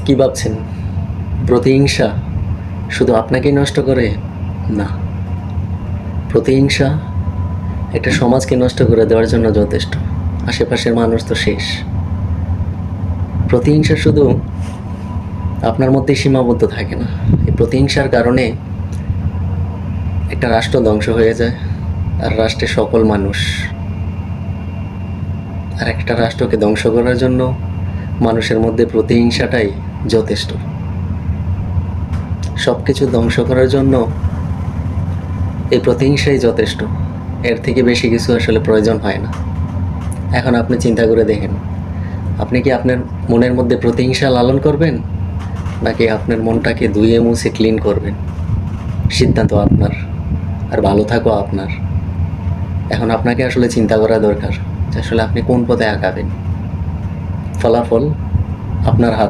কি ভাবছেন প্রতিহিংসা শুধু আপনাকেই নষ্ট করে? না, প্রতিহিংসা একটা সমাজকে নষ্ট করে দেওয়ার জন্য যথেষ্ট। আশেপাশের মানুষ তো শেষ। প্রতিহিংসা শুধু আপনার মধ্যেই সীমাবদ্ধ থাকে না। এই প্রতিহিংসার কারণে একটা রাষ্ট্র ধ্বংস হয়ে যায়, আর রাষ্ট্রের সকল মানুষ। আর একটা রাষ্ট্রকে ধ্বংস করার জন্য মানুষের মধ্যে প্রতিহিংসাটাই যথেষ্ট। সব কিছু ধ্বংস করার জন্য এই প্রতিহিংসাই যথেষ্ট। এর থেকে বেশি কিছু আসলে প্রয়োজন হয় না। এখন আপনি চিন্তা করে দেখেন, আপনি কি আপনার মনের মধ্যে প্রতিহিংসা লালন করবেন, নাকি আপনার মনটাকে ধুয়ে মুছে ক্লিন করবেন? সিদ্ধান্ত আপনার, আর ভালো থাকো আপনার। এখন আপনাকে আসলে চিন্তা করা দরকার যে আসলে আপনি কোন পথে আগাবেন। ফলাফল আপনার হাতে।